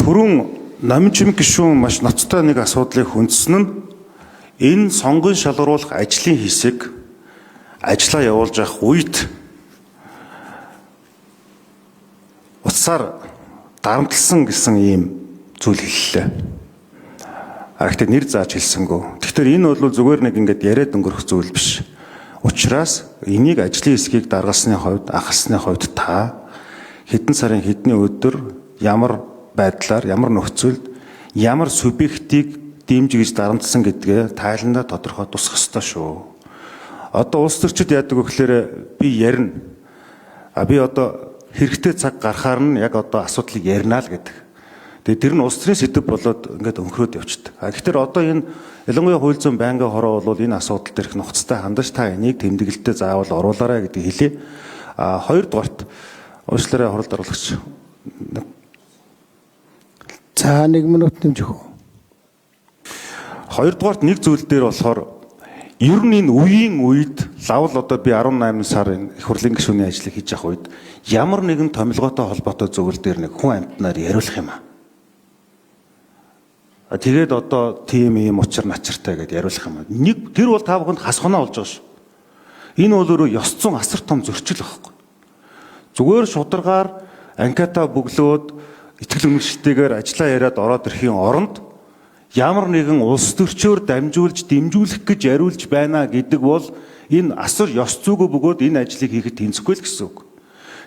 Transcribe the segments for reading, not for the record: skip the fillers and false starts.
Түрүүн Номжим гишүүн маш ноцтой нэг асуудлыг хүндсэн нь энэ сонгон шалгаруулах ажлын хэсэг ажиллаа явуулж явах үед утсаар дарамтлсан гэсэн ийм зүйл хэллээ. Гэхдээ нэр зааж хэлсэнгүү. Тэгэхээр энэ бол зүгээр нэг ингээд яриад өнгөрөх зүйл биш. Учираас энийг ажлын хэсгийг даргалсны хувьд, ахалсны хувьд та хэдэн сарын хэдний өдөр ямар байдлаар, ямар нөхцөлд, ямар субъектийг дэмжиж дарамтсан гэдгээ тайландаа тодорхой тусах ёстой шүү. Одоо улс төрчид яадаг вэ гэхээр би ярина. Би одоо хэрэгтэй цаг гарахаар нь яг одоо асуудлыг ярина л гэдэг. Тэгээ тэр нь улс төрийн сэдэв болоод ингээд өнхрөөд явчихдаг. Тэгэхээр одоо энэ ялангуяа хууль зүйн байнгын хороо бол энэ асуудал дээр их нухацтай хандаж та энийг тэмдэглэлтэд заавал оруулаарай гэдгийг хэлье. Хоёрдугаарт уучлаарай хурал даруулагч. За 1 минут нэмжих үү. Хоёрдугаарт нэг зүйл дээр болохоор ер нь энэ үеийн үед лавл одоо би 18 сарын их хурлын гишүүний ажлыг хийж явах үед ямар нэгэн томилгоотой холбоотой зөвлөл дээр нэг хүн амьтнаар яриулах юм аа. Тэгээд одоо тийм ийм учир начиртай гэдээ яриулах юм аа. Нэг тэр бол та бүхэнд хасханаа болж байгаа шүү. Энэ бол өөрөө ёс зүйн асар том зөрчил байхгүй. Зүгээр шударгаар анкета бөглөөд итгэл үнэмшилтэйгээр ажиллаа яриад ороод ирэхийн оронд ямар нэгэн улс төрчөөр дамжуулж дэмжүүлэх гэж яриулж байна гэдэг бол энэ асар ёс зүйгүй бөгөөд энэ ажлыг хийхэд тэнцэхгүй л гэсэн үг.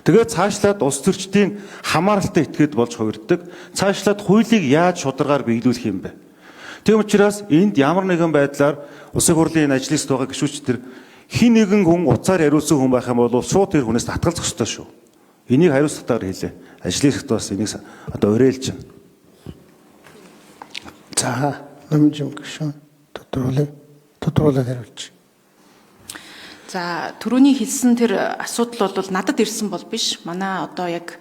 Тэгээд цаашлаад улс төрчдийн хамааралтай этгээд болж хувирдаг. Цаашлаад хуулийг яаж шударгаар биелүүлэх юм бэ? Тийм учраас энд ямар нэгэн байдлаар улсын хурлын энэ ажлын байгаа гишүүчдэр хин нэгэн хүн уцаар яриулсан хүн байх юм бол шууд тэр хүнээс татгалзах ёстой шүү. Энийг хариуцлагатайгаар хэлээ. Ажлын хэсэгт бас энийг одоо уриалж байна. За Номжим гишүүн тодруулаад хариулж. За түрүүний хэлсэн тэр асуудал бол надад ирсэн бол биш. Манай одоо яг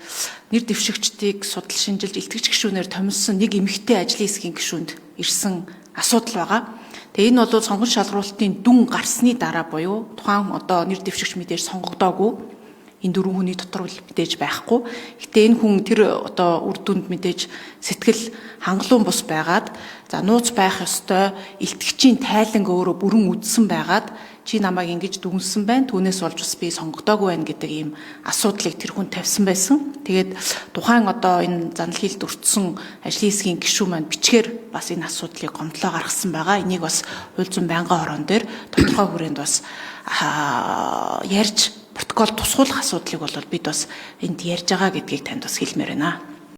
нэр дэвшигчдийг судал шинжилж илтгэгч гишүүнээр томилсон нэг эмэгтэй ажлын хэсгийн гишүүнд ирсэн асуудал байгаа. Тэгээ энэ бол сонгон шалгаруулалтын дүн гарсны дараа буюу тухайн одоо нэр дэвшигч мэдээж сонгогдоогүй. Энэ дөрвөн хүний дотор мэдээж байхгүй. Гэтэ энэ хүн тэр одоо үр дүнд мэдээж сэтгэл хангалуун бус байгаад за нууц байх ёстой илтгэгчийн тайланг өөрөө бүрэн үдсэн байгаад чи намайг ингэж дүнсэн байна. Түүнээс болж бас би сонгогдоогүй байна гэдэг ийм асуудлыг тэр хүн тавьсан байсан. Тэгээд тухайн одоо энэ занал хийлд өртсөн ажлын хэсгийн гишүүн маань бичгээр бас энэ асуудлыг гомдлоо гаргасан байгаа. Энийг бас хууль зүйн байнгын хорон дээр тодорхой хүрээнд бас ярьж протокол тусгуулах асуудлыг бол бид бас энд ярьж байгаа гэдгийг танд бас хэлмээр байна.